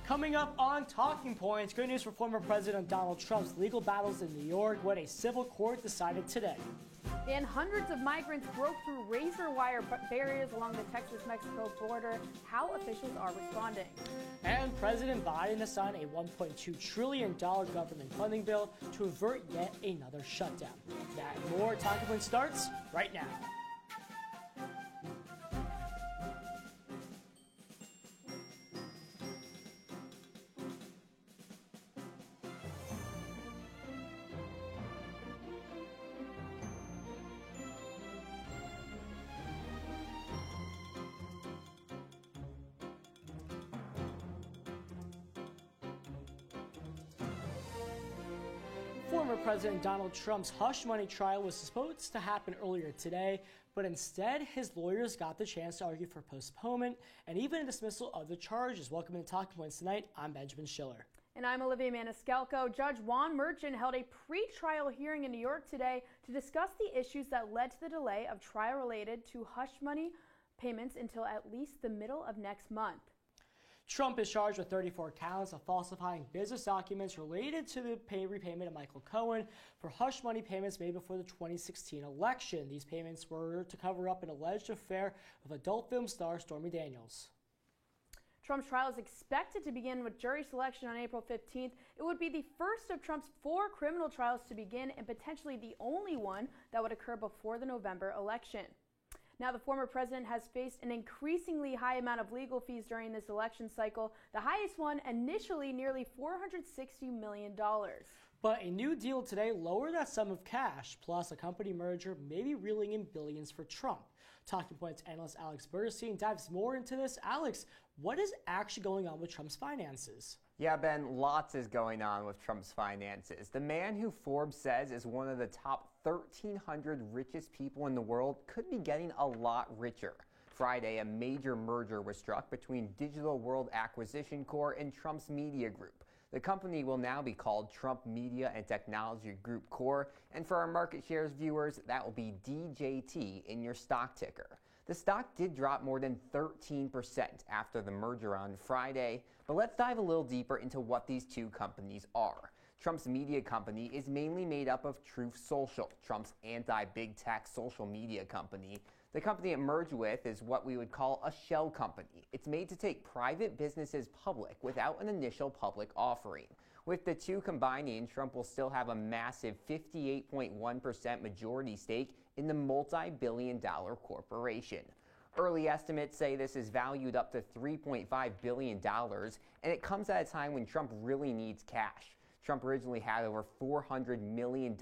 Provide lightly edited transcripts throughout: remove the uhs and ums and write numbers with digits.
Coming up on Talking Points, good news for former President Donald Trump's legal battles in New York, what a civil court decided today. And hundreds of migrants broke through razor wire barriers along the Texas-Mexico border. How officials are responding. And President Biden has signed a $1.2 trillion government funding bill to avert yet another shutdown. That and more Talking Points starts right now. Former President Donald Trump's hush money trial was supposed to happen earlier today, but instead his lawyers got the chance to argue for postponement and even a dismissal of the charges. Welcome to Talking Points tonight. I'm Benjamin Schiller. And I'm Olivia Maniscalco. Judge Juan Merchant held a pre-trial hearing in New York today to discuss the issues that led to the delay of trial related to hush money payments until at least the middle of next month. Trump is charged with 34 counts of falsifying business documents related to the repayment of Michael Cohen for hush money payments made before the 2016 election. These payments were to cover up an alleged affair with adult film star Stormy Daniels. Trump's trial is expected to begin with jury selection on April 15th. It would be the first of Trump's 4 criminal trials to begin and potentially the only one that would occur before the November election. Now, the former president has faced an increasingly high amount of legal fees during this election cycle, the highest one initially nearly $460 million. But a new deal today lowered that sum of cash, plus a company merger may be reeling in billions for Trump. Talking Points analyst Alex Burstein dives more into this. Alex, what is actually going on with Trump's finances? Yeah, Ben, lots is going on with Trump's finances. The man who Forbes says is one of the top 1,300 richest people in the world could be getting a lot richer. Friday, a major merger was struck between Digital World Acquisition Corp and Trump's Media Group. The company will now be called Trump Media and Technology Group Corp, and for our market shares viewers, that will be DJT in your stock ticker. The stock did drop more than 13% after the merger on Friday, but let's dive a little deeper into what these two companies are. Trump's media company is mainly made up of Truth Social, Trump's anti-big tech social media company. The company it merged with is what we would call a shell company. It's made to take private businesses public without an initial public offering. With the two combining, Trump will still have a massive 58.1% majority stake in the multi-billion-dollar corporation. Early estimates say this is valued up to $3.5 billion, and it comes at a time when Trump really needs cash. Trump originally had over $400 million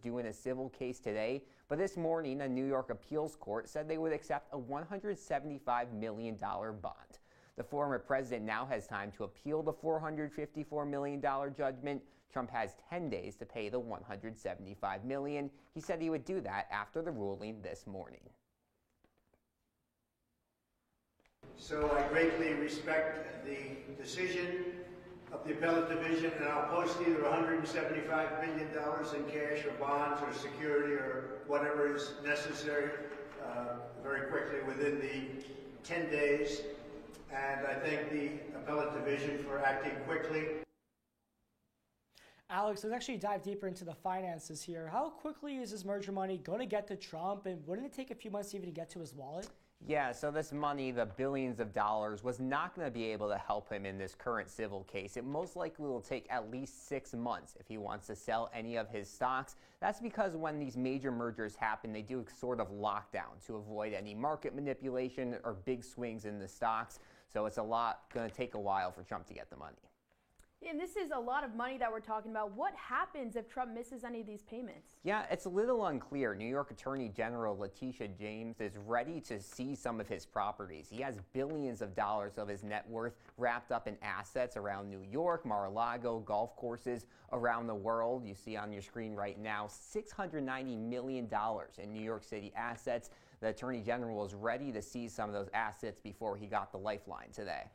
due in a civil case today, but this morning a New York appeals court said they would accept a $175 million bond. The former president now has time to appeal the $454 million judgment. Trump has 10 days to pay the $175 million. He said he would do that after the ruling this morning. So I greatly respect the decision of the appellate division, and I'll post either $175 million in cash or bonds or security or whatever is necessary very quickly within the 10 days. And I thank the appellate division for acting quickly. Alex, let's actually dive deeper into the finances here. How quickly is this merger money going to get to Trump, and wouldn't it take a few months even to get to his wallet? Yeah, so this money, the billions of dollars, was not going to be able to help him in this current civil case. It most likely will take at least 6 months if he wants to sell any of his stocks. That's because when these major mergers happen, they do sort of lockdown to avoid any market manipulation or big swings in the stocks. So it's going to take a while for Trump to get the money. And this is a lot of money that we're talking about. What happens if Trump misses any of these payments? Yeah, it's a little unclear. New York Attorney General Letitia James is ready to seize some of his properties. He has billions of dollars of his net worth wrapped up in assets around New York, Mar-a-Lago, golf courses around the world. You see on your screen right now, $690 million in New York City assets. The Attorney General is ready to seize some of those assets before he got the lifeline today.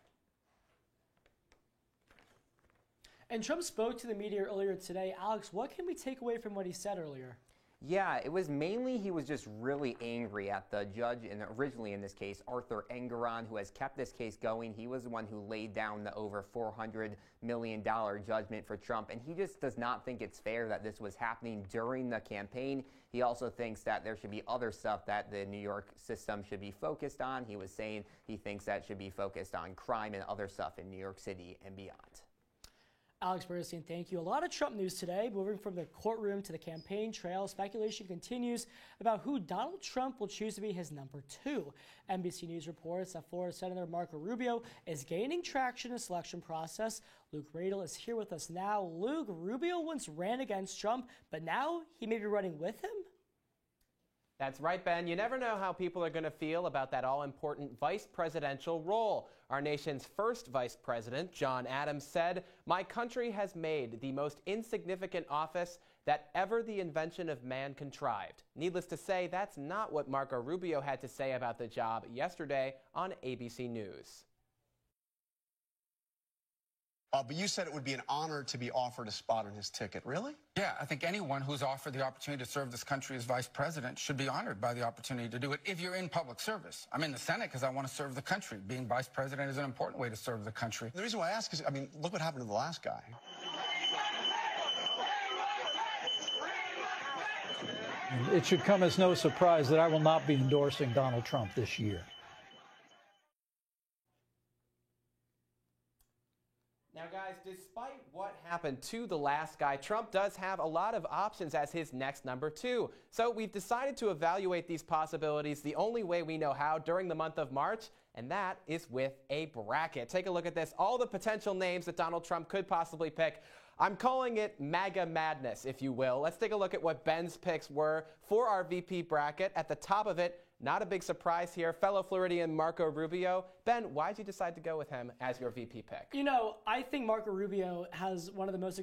And Trump spoke to the media earlier today. Alex, what can we take away from what he said earlier? Yeah, it was mainly he was just really angry at the judge, and originally in this case, Arthur Engoron, who has kept this case going. He was the one who laid down the over $400 million judgment for Trump, and he just does not think it's fair that this was happening during the campaign. He also thinks that there should be other stuff that the New York system should be focused on. He was saying he thinks that should be focused on crime and other stuff in New York City and beyond. Alex Bernstein, thank you. A lot of Trump news today. Moving from the courtroom to the campaign trail, speculation continues about who Donald Trump will choose to be his number 2. NBC News reports that Florida Senator Marco Rubio is gaining traction in the selection process. Luke Radel is here with us now. Luke, Rubio once ran against Trump, but now he may be running with him? That's right, Ben. You never know how people are going to feel about that all-important vice presidential role. Our nation's first vice president, John Adams, said, "My country has made the most insignificant office that ever the invention of man contrived." Needless to say, that's not what Marco Rubio had to say about the job yesterday on ABC News. But you said it would be an honor to be offered a spot on his ticket. Really? Yeah, I think anyone who's offered the opportunity to serve this country as vice president should be honored by the opportunity to do it if you're in public service. I'm in the Senate because I want to serve the country. Being vice president is an important way to serve the country. The reason why I ask is, I mean, look what happened to the last guy. It should come as no surprise that I will not be endorsing Donald Trump this year. Now, guys, despite what happened to the last guy, Trump does have a lot of options as his next number 2. So we've decided to evaluate these possibilities the only way we know how during the month of March, and that is with a bracket. Take a look at this. All the potential names that Donald Trump could possibly pick. I'm calling it MAGA madness, if you will. Let's take a look at what Ben's picks were for our VP bracket. At the top of it, not a big surprise here, fellow Floridian Marco Rubio. Ben, why'd you decide to go with him as your VP pick? You know, I think Marco Rubio has one of the most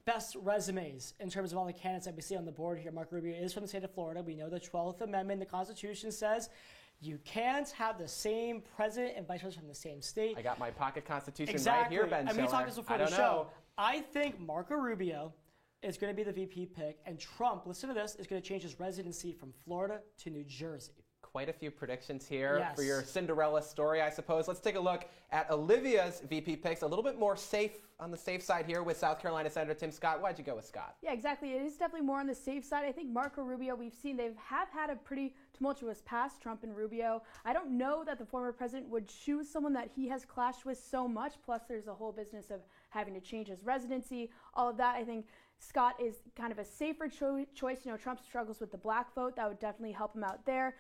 best resumes in terms of all the candidates that we see on the board here. Marco Rubio is from the state of Florida. We know the 12th Amendment, the Constitution says you can't have the same president and vice president from the same state. I got my pocket Constitution Exactly. right here, Ben. And we talked this before the show. Know. I think Marco Rubio is going to be the VP pick, and Trump, listen to this, is going to change his residency from Florida to New Jersey. Quite a few predictions here for your Yes. Cinderella story, I suppose. Let's take a look at Olivia's VP picks. A little bit more safe on the safe side here with South Carolina Senator Tim Scott. Why'd you go with Scott? Yeah, exactly. It is definitely more on the safe side. I think Marco Rubio, we've seen they have had a pretty tumultuous past, Trump and Rubio. I don't know that the former president would choose someone that he has clashed with so much. Plus, there's a whole business of having to change his residency. All of that, I think Scott is kind of a safer choice. You know, Trump struggles with the black vote. That would definitely help him out there.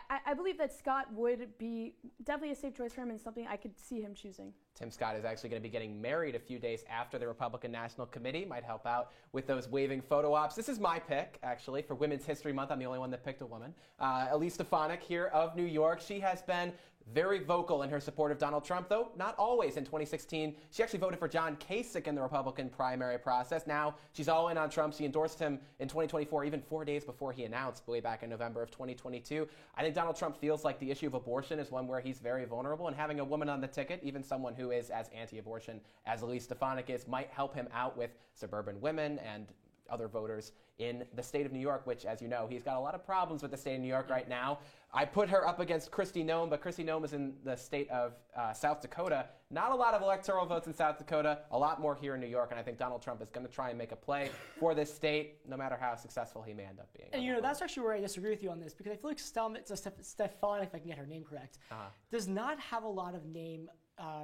I believe that Scott would be definitely a safe choice for him and something I could see him choosing. Tim Scott is actually going to be getting married a few days after the Republican National Committee. Might help out with those waving photo ops. This is my pick, actually, for Women's History Month. I'm the only one that picked a woman. Elise Stefanik here of New York. She has been very vocal in her support of Donald Trump, though not always. In 2016, she actually voted for John Kasich in the Republican primary process. Now she's all in on Trump. She endorsed him in 2024, even 4 days before he announced way back in November of 2022. I think Donald Trump feels like the issue of abortion is one where he's very vulnerable, and having a woman on the ticket, even someone who is as anti-abortion as Elise Stefanik is, might help him out with suburban women and other voters in the state of New York, which, as you know, he's got a lot of problems with the state of New York right now. I put her up against Kristi Noem, but Kristi Noem is in the state of South Dakota. Not a lot of electoral votes in South Dakota, a lot more here in New York, and I think Donald Trump is going to try and make a play for this state, no matter how successful he may end up being. And you know, that's actually where I disagree with you on this, because I feel like Stefanik, if I can get her name correct, does not have a lot of name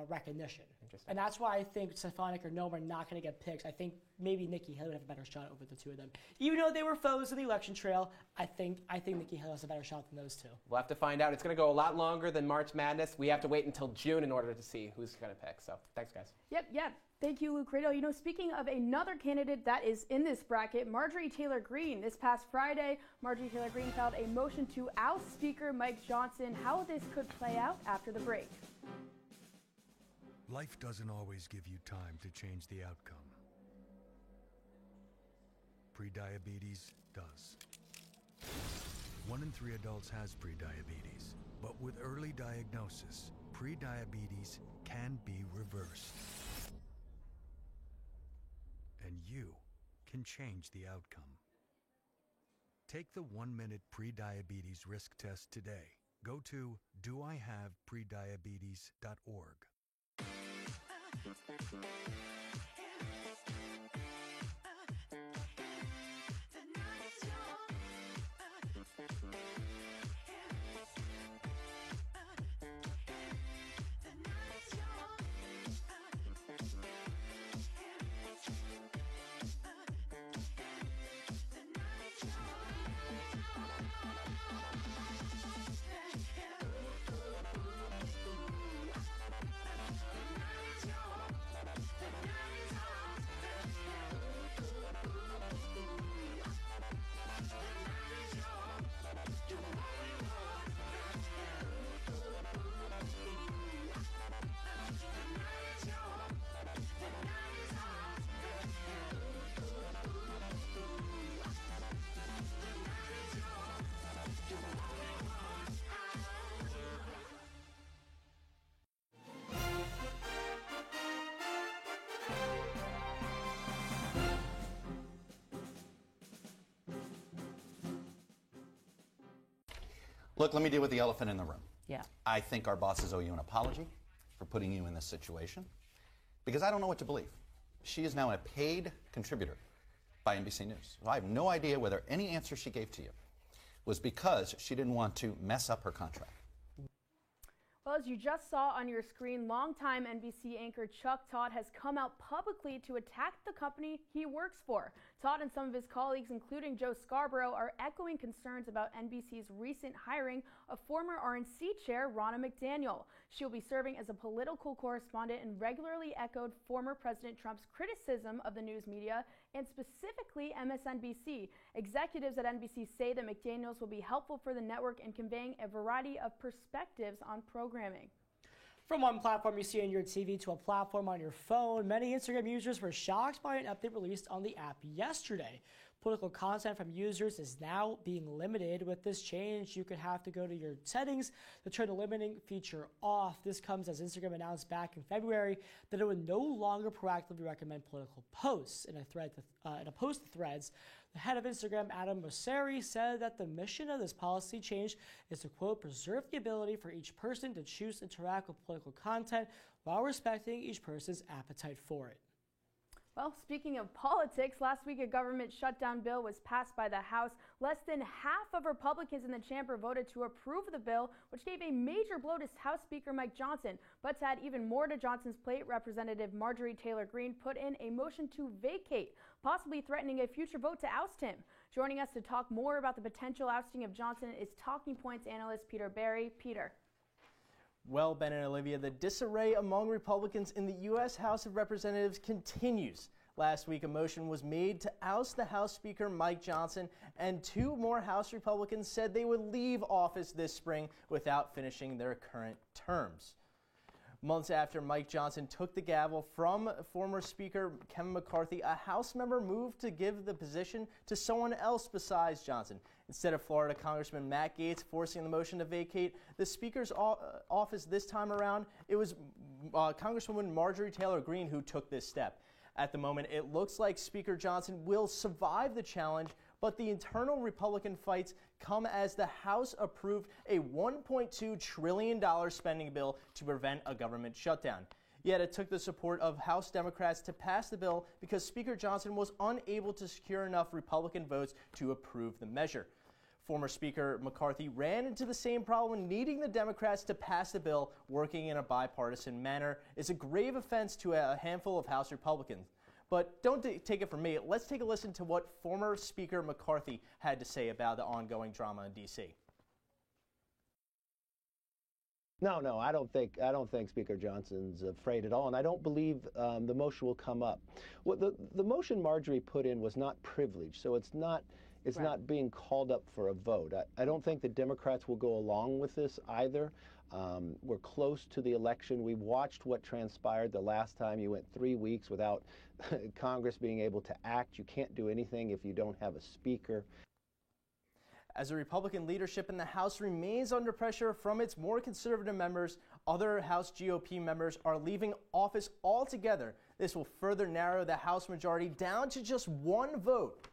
recognition. Interesting. And that's why I think Stefanik or Noem are not going to get picks. I think maybe Nikki Haley would have a better shot over the two of them. Even though they were foes in the election trail, I think Nikki Haley has a better shot than those two. We'll have to find out. It's going to go a lot longer than March Madness. We have to wait until June in order to see who's going to pick. So thanks, guys. Yep. Thank you, Luke Radel. You know, speaking of another candidate that is in this bracket, Marjorie Taylor Greene. This past Friday, Marjorie Taylor Greene filed a motion to oust Speaker Mike Johnson. How this could play out after the break. Life doesn't always give you time to change the outcome. Prediabetes does. 1 in 3 adults has prediabetes, but with early diagnosis, prediabetes can be reversed. And you can change the outcome. Take the 1-minute prediabetes risk test today. Go to doihaveprediabetes.org. Look, let me deal with the elephant in the room. Yeah. I think our bosses owe you an apology for putting you in this situation, because I don't know what to believe. She is now a paid contributor by NBC News. So I have no idea whether any answer she gave to you was because she didn't want to mess up her contract. Well, as you just saw on your screen, longtime NBC anchor Chuck Todd has come out publicly to attack the company he works for. Todd and some of his colleagues, including Joe Scarborough, are echoing concerns about NBC's recent hiring of former RNC chair Ronna McDaniel. She'll be serving as a political correspondent and regularly echoed former President Trump's criticism of the news media and specifically MSNBC. Executives at NBC say that McDaniels will be helpful for the network in conveying a variety of perspectives on programming. From one platform you see on your TV to a platform on your phone, many Instagram users were shocked by an update released on the app yesterday. Political content from users is now being limited. With this change, you could have to go to your settings to turn the limiting feature off. This comes as Instagram announced back in February that it would no longer proactively recommend political posts. In a post to Threads, the head of Instagram, Adam Mosseri, said that the mission of this policy change is to, quote, preserve the ability for each person to choose to interact with political content while respecting each person's appetite for it. Well, speaking of politics, last week a government shutdown bill was passed by the House. Less than half of Republicans in the chamber voted to approve the bill, which gave a major blow to House Speaker Mike Johnson. But to add even more to Johnson's plate, Representative Marjorie Taylor Greene put in a motion to vacate, possibly threatening a future vote to oust him. Joining us to talk more about the potential ousting of Johnson is Talking Points analyst Peter Barry. Peter. Well, Ben and Olivia, the disarray among Republicans in the U.S. House of Representatives continues. Last week, a motion was made to oust the House Speaker Mike Johnson, and 2 more House Republicans said they would leave office this spring without finishing their current terms. Months after Mike Johnson took the gavel from former Speaker Kevin McCarthy, a House member moved to give the position to someone else besides Johnson. Instead of Florida Congressman Matt Gaetz forcing the motion to vacate the Speaker's office this time around, it was Congresswoman Marjorie Taylor Greene who took this step. At the moment, it looks like Speaker Johnson will survive the challenge, but the internal Republican fights come as the House approved a $1.2 trillion spending bill to prevent a government shutdown. Yet it took the support of House Democrats to pass the bill because Speaker Johnson was unable to secure enough Republican votes to approve the measure. Former Speaker McCarthy ran into the same problem. Needing the Democrats to pass the bill working in a bipartisan manner is a grave offense to a handful of House Republicans. But don't take it from me. Let's take a listen to what former Speaker McCarthy had to say about the ongoing drama in D.C. No, I don't think Speaker Johnson's afraid at all, and I don't believe the motion will come up. Well, the motion Marjorie put in was not privileged, so it's not being called up for a vote. I don't think the Democrats will go along with this either. We're close to the election. We watched what transpired the last time. You went 3 weeks without Congress being able to act. You can't do anything if you don't have a speaker. As the Republican leadership in the House remains under pressure from its more conservative members, other House GOP members are leaving office altogether. This will further narrow the House majority down to just 1 vote.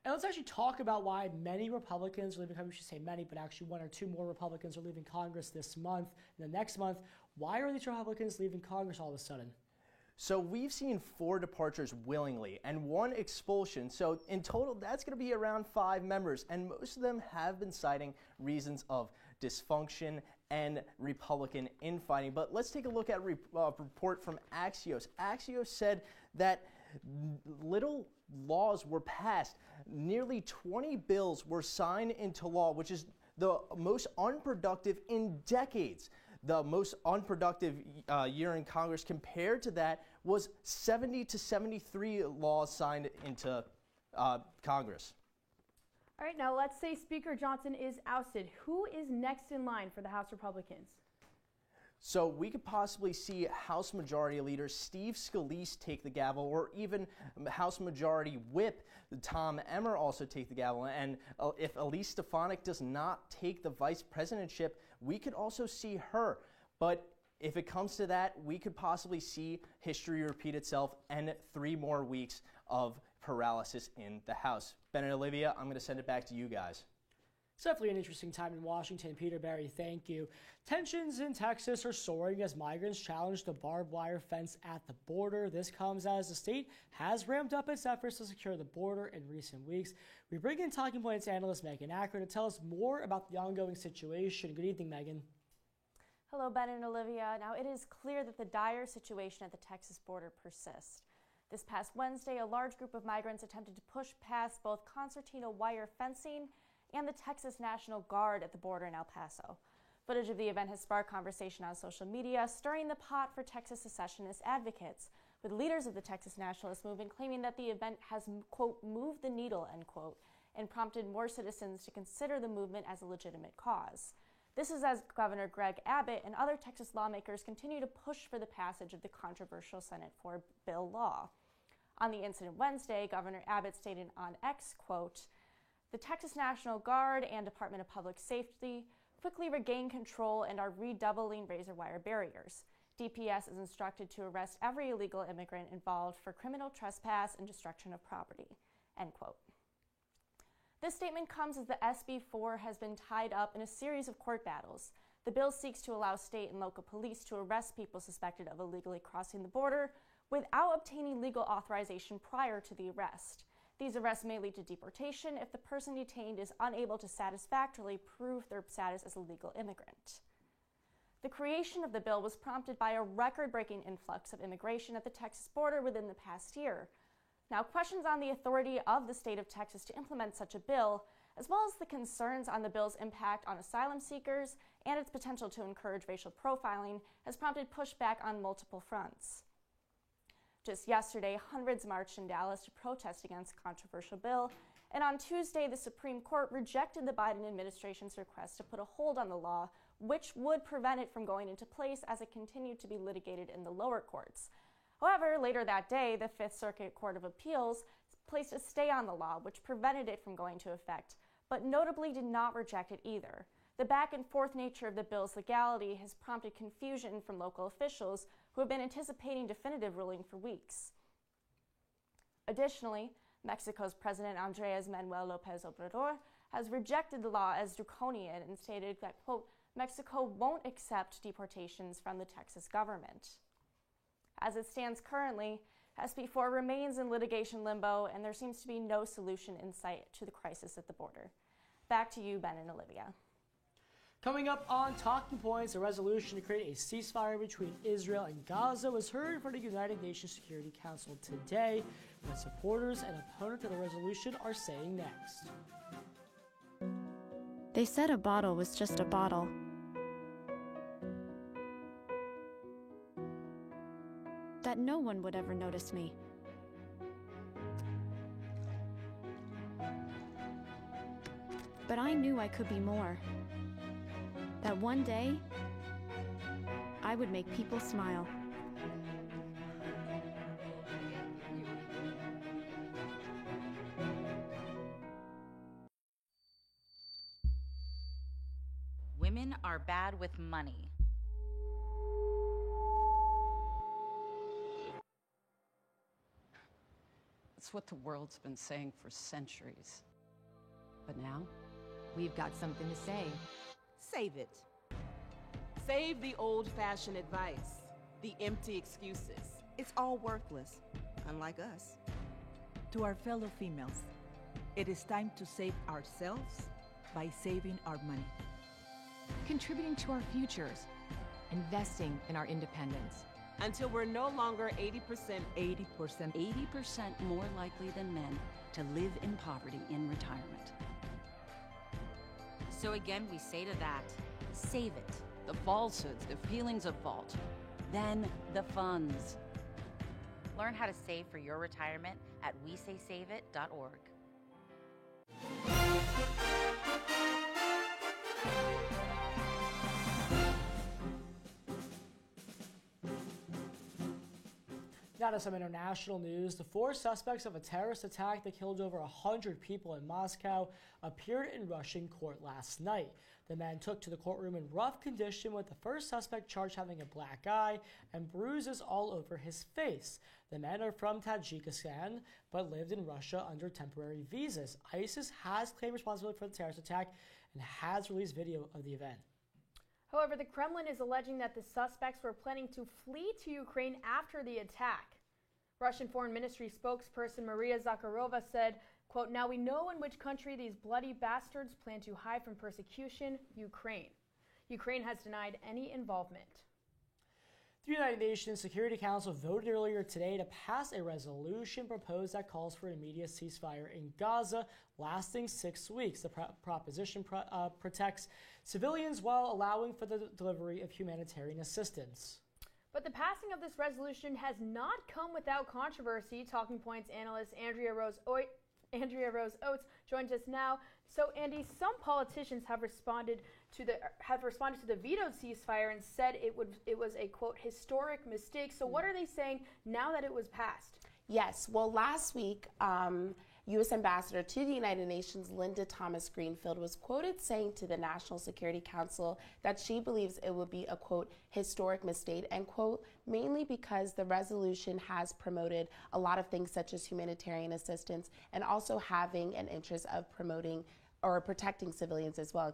And let's actually talk about why many Republicans are leaving Congress. We should say many, but actually one or two more Republicans are leaving Congress this month and the next month. Why are these Republicans leaving Congress all of a sudden? So we've seen 4 departures willingly and 1 expulsion. So in total, that's going to be around 5 members. And most of them have been citing reasons of dysfunction and Republican infighting. But let's take a look at a report from Axios. Axios said that little laws were passed. Nearly 20 bills were signed into law, which is the most unproductive in decades. The most unproductive year in Congress compared to that was 70 to 73 laws signed into Congress. All right, now let's say Speaker Johnson is ousted. Who is next in line for the House Republicans? So we could possibly see House Majority Leader Steve Scalise take the gavel, or even House Majority Whip Tom Emmer also take the gavel. And if Elise Stefanik does not take the vice presidentship, we could also see her. But if it comes to that, we could possibly see history repeat itself and 3 more weeks of paralysis in the House. Ben and Olivia, I'm going to send it back to you guys. It's definitely an interesting time in Washington. Peter Barry, thank you. Tensions in Texas are soaring as migrants challenge the barbed wire fence at the border. This comes as the state has ramped up its efforts to secure the border in recent weeks. We bring in Talking Points analyst Megan Acker to tell us more about the ongoing situation. Good evening, Megan. Hello, Ben and Olivia. Now, it is clear that the dire situation at the Texas border persists. This past Wednesday, a large group of migrants attempted to push past both concertina wire fencing and the Texas National Guard at the border in El Paso. Footage of the event has sparked conversation on social media, stirring the pot for Texas secessionist advocates, with leaders of the Texas Nationalist Movement claiming that the event has, quote, moved the needle, end quote, and prompted more citizens to consider the movement as a legitimate cause. This is as Governor Greg Abbott and other Texas lawmakers continue to push for the passage of the controversial Senate 4 bill law. On the incident Wednesday, Governor Abbott stated on X, quote, "The Texas National Guard and Department of Public Safety quickly regained control and are redoubling razor wire barriers. DPS is instructed to arrest every illegal immigrant involved for criminal trespass and destruction of property," end quote. This statement comes as the SB 4 has been tied up in a series of court battles. The bill seeks to allow state and local police to arrest people suspected of illegally crossing the border without obtaining legal authorization prior to the arrest. These arrests may lead to deportation if the person detained is unable to satisfactorily prove their status as a legal immigrant. The creation of the bill was prompted by a record-breaking influx of immigration at the Texas border within the past year. Now, questions on the authority of the state of Texas to implement such a bill, as well as the concerns on the bill's impact on asylum seekers and its potential to encourage racial profiling, has prompted pushback on multiple fronts. Just yesterday, hundreds marched in Dallas to protest against the controversial bill, and on Tuesday, the Supreme Court rejected the Biden administration's request to put a hold on the law, which would prevent it from going into place as it continued to be litigated in the lower courts. However, later that day, the Fifth Circuit Court of Appeals placed a stay on the law, which prevented it from going into effect, but notably did not reject it either. The back-and-forth nature of the bill's legality has prompted confusion from local officials who have been anticipating definitive ruling for weeks. Additionally, Mexico's President Andrés Manuel López Obrador has rejected the law as draconian and stated that, quote, Mexico won't accept deportations from the Texas government. As it stands currently, SB 4 remains in litigation limbo, and there seems to be no solution in sight to the crisis at the border. Back to you, Ben and Olivia. Coming up on Talking Points, a resolution to create a ceasefire between Israel and Gaza was heard for the United Nations Security Council today. What supporters and opponents of the resolution are saying next. They said a bottle was just a bottle. That no one would ever notice me. But I knew I could be more. That one day, I would make people smile. Women are bad with money. It's what the world's been saying for centuries. But now, we've got something to say. Save it. Save the old-fashioned advice, the empty excuses. It's all worthless, unlike us. To our fellow females, it is time to save ourselves by saving our money. Contributing to our futures, investing in our independence. Until we're no longer 80% more likely than men to live in poverty in retirement. So again, we say to that, save it. The falsehoods, the feelings of fault, then the funds. Learn how to save for your retirement at wesaysaveit.org. Now to some international news. The 4 suspects of a terrorist attack that killed over 100 people in Moscow appeared in Russian court last night. The men took to the courtroom in rough condition, with the first suspect charged having a black eye and bruises all over his face. The men are from Tajikistan but lived in Russia under temporary visas. ISIS has claimed responsibility for the terrorist attack and has released video of the event. However, the Kremlin is alleging that the suspects were planning to flee to Ukraine after the attack. Russian Foreign Ministry spokesperson Maria Zakharova said, quote, "Now we know in which country these bloody bastards plan to hide from persecution, Ukraine." Ukraine has denied any involvement. The United Nations Security Council voted earlier today to pass a resolution proposed that calls for an immediate ceasefire in Gaza lasting 6 weeks. The proposition protects civilians while allowing for the delivery of humanitarian assistance. But the passing of this resolution has not come without controversy. Talking Points analyst Andrea Rose Oates joins us now. So, Andy, some politicians have responded to the vetoed ceasefire and said it was a, quote, historic mistake. So what are they saying now that it was passed? Yes. Well, last week, U.S. Ambassador to the United Nations, Linda Thomas-Greenfield, was quoted saying to the National Security Council that she believes it would be a, quote, historic mistake, end quote, mainly because the resolution has promoted a lot of things such as humanitarian assistance and also having an interest of promoting or protecting civilians as well,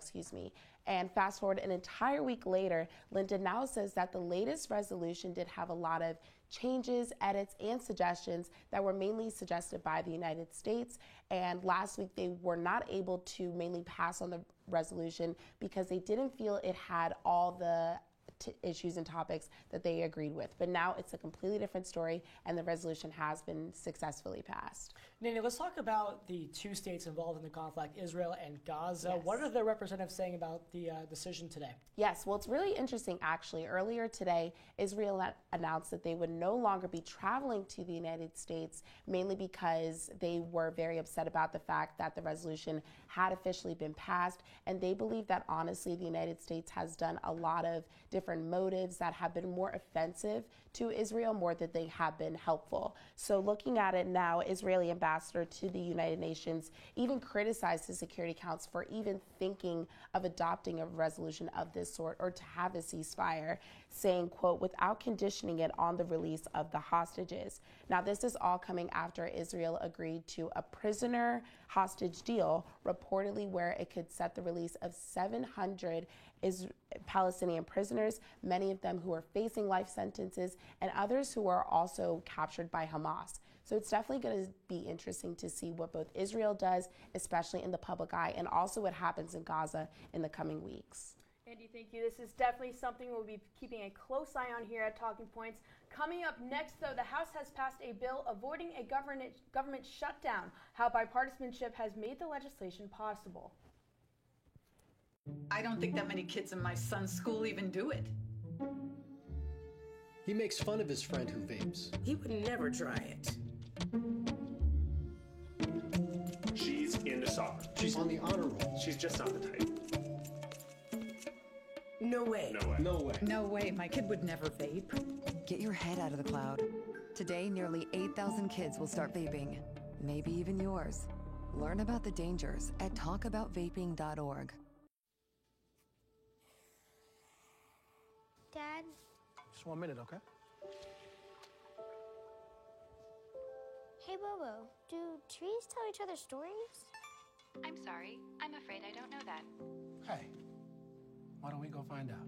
And fast forward an entire week later, Linda now says that the latest resolution did have a lot of changes, edits, and suggestions that were mainly suggested by the United States. And last week, they were not able to mainly pass on the resolution because they didn't feel it had all the issues and topics that they agreed with. But now it's a completely different story, and the resolution has been successfully passed. Nene, let's talk about the 2 states involved in the conflict, Israel and Gaza. Yes. What are the representatives saying about the decision today? Yes, well, it's really interesting, actually. Earlier today, Israel announced that they would no longer be traveling to the United States, mainly because they were very upset about the fact that the resolution had officially been passed, and they believe that, honestly, the United States has done a lot of different motives that have been more offensive to Israel more than they have been helpful. So looking at it now, Israeli ambassador to the United Nations even criticized the Security Council for even thinking of adopting a resolution of this sort or to have a ceasefire, saying, quote, without conditioning it on the release of the hostages. Now, this is all coming after Israel agreed to a prisoner hostage deal, reportedly where it could set the release of 700 Palestinian prisoners, many of them who are facing life sentences, and others who are also captured by Hamas. So it's definitely going to be interesting to see what both Israel does, especially in the public eye, and also what happens in Gaza in the coming weeks. Andy, thank you. This is definitely something we'll be keeping a close eye on here at Talking Points. Coming up next, though, the House has passed a bill avoiding a government shutdown, how bipartisanship has made the legislation possible. I don't think that many kids in my son's school even do it. He makes fun of his friend who vapes. He would never try it. She's into soccer. She's on the honor roll. She's just not the type. No way. No way. No way. No way. My kid would never vape. Get your head out of the cloud. Today, nearly 8,000 kids will start vaping. Maybe even yours. Learn about the dangers at talkaboutvaping.org. Dad? Just 1 minute, okay? Hey, Bobo, do trees tell each other stories? I'm sorry. I'm afraid I don't know that. Hey, why don't we go find out?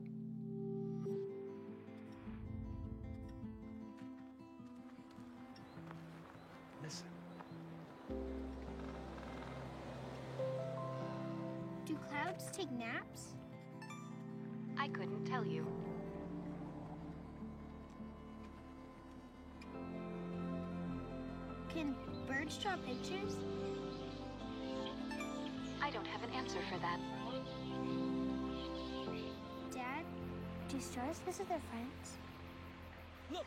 Listen. Do clouds take naps? I couldn't tell you. Can birds draw pictures? I don't have an answer for that. Dad, do stars visit their friends? Look!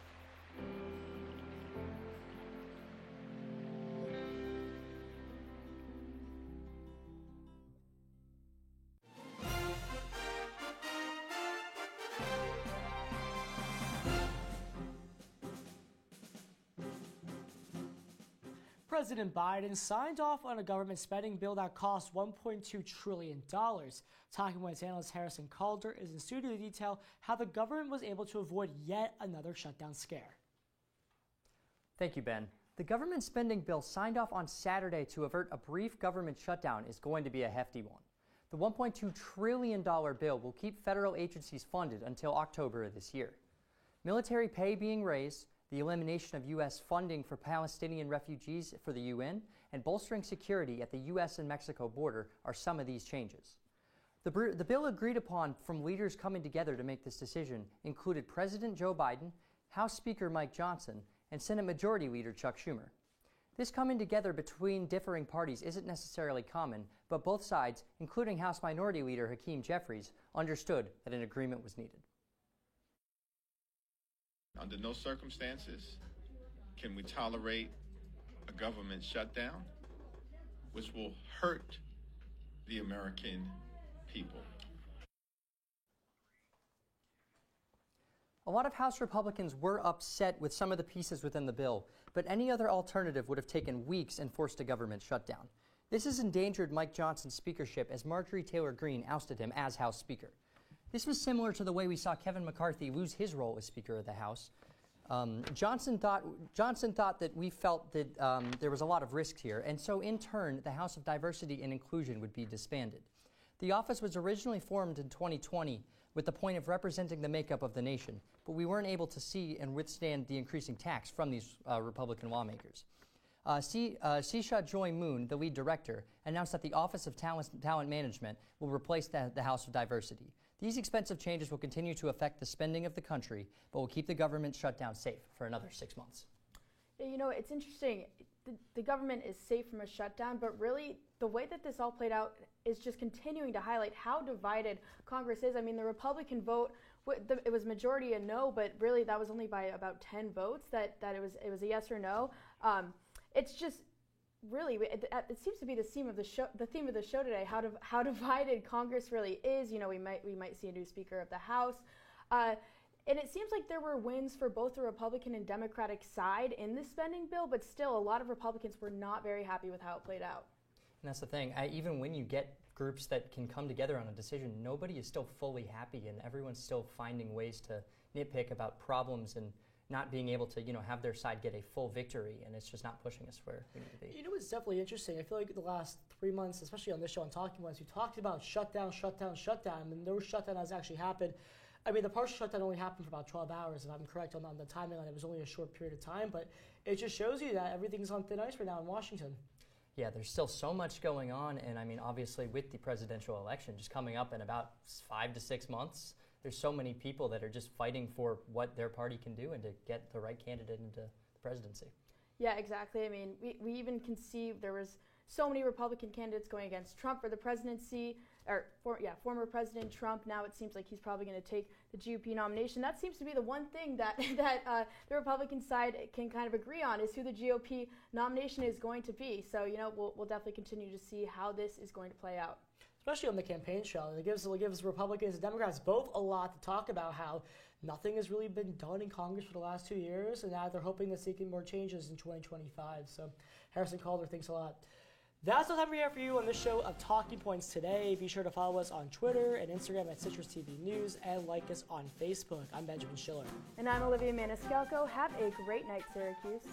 President Biden signed off on a government spending bill that costs $1.2 trillion. Talking Points analyst Harrison Calder is in studio to detail how the government was able to avoid yet another shutdown scare. Thank you, Ben. The government spending bill signed off on Saturday to avert a brief government shutdown is going to be a hefty one. The $1.2 trillion bill will keep federal agencies funded until October of this year. Military pay being raised, the elimination of U.S. funding for Palestinian refugees for the UN, and bolstering security at the U.S. and Mexico border are some of these changes. The bill agreed upon from leaders coming together to make this decision included President Joe Biden, House Speaker Mike Johnson, and Senate Majority Leader Chuck Schumer. This coming together between differing parties isn't necessarily common, but both sides, including House Minority Leader Hakeem Jeffries, understood that an agreement was needed. Under no circumstances can we tolerate a government shutdown, which will hurt the American people. A lot of House Republicans were upset with some of the pieces within the bill, but any other alternative would have taken weeks and forced a government shutdown. This has endangered Mike Johnson's speakership as Marjorie Taylor Greene ousted him as House Speaker. This was similar to the way we saw Kevin McCarthy lose his role as Speaker of the House. Johnson thought that we felt that there was a lot of risk here, and so in turn, the House of Diversity and Inclusion would be disbanded. The office was originally formed in 2020 with the point of representing the makeup of the nation, but we weren't able to see and withstand the increasing tax from these Republican lawmakers. Sisha Joy Moon, the lead director, announced that the Office of Talent Management will replace the House of Diversity. These expensive changes will continue to affect the spending of the country, but will keep the government shutdown safe for another 6 months. You know, it's interesting. The government is safe from a shutdown, but really the way that this all played out is just continuing to highlight how divided Congress is. I mean, the Republican vote, it was majority a no, but really that was only by about 10 votes that it was a yes or no. It's just really, it seems to be the theme of the show today. How divided Congress really is. You know, we might see a new Speaker of the House, and it seems like there were wins for both the Republican and Democratic side in this spending bill, but still, a lot of Republicans were not very happy with how it played out. And that's the thing. Even when you get groups that can come together on a decision, nobody is still fully happy, and everyone's still finding ways to nitpick about problems and not being able to, have their side get a full victory, and it's just not pushing us where we need to be. You know what's definitely interesting? I feel like the last 3 months, especially on this show on Talking Points, we talked about shutdown, and no shutdown has actually happened. I mean, the partial shutdown only happened for about 12 hours, if I'm correct on the timing on it. It was only a short period of time, but it just shows you that everything's on thin ice right now in Washington. Yeah, there's still so much going on, and I mean, obviously with the presidential election just coming up in about 5 to 6 months, there's so many people that are just fighting for what their party can do and to get the right candidate into the presidency. Yeah, exactly. I mean, we even can see there was so many Republican candidates going against Trump for the presidency, former President Trump. Now it seems like he's probably going to take the GOP nomination. That seems to be the one thing that the Republican side can kind of agree on, is who the GOP nomination is going to be. So, we'll definitely continue to see how this is going to play out. Especially on the campaign trail. It gives Republicans and Democrats both a lot to talk about, how nothing has really been done in Congress for the last 2 years, and now they're hoping to see more changes in 2025. So Harrison Calder, thanks a lot. That's all the time we have for you on this show of Talking Points today. Be sure to follow us on Twitter and Instagram at Citrus TV News, and like us on Facebook. I'm Benjamin Schiller. And I'm Olivia Maniscalco. Have a great night, Syracuse.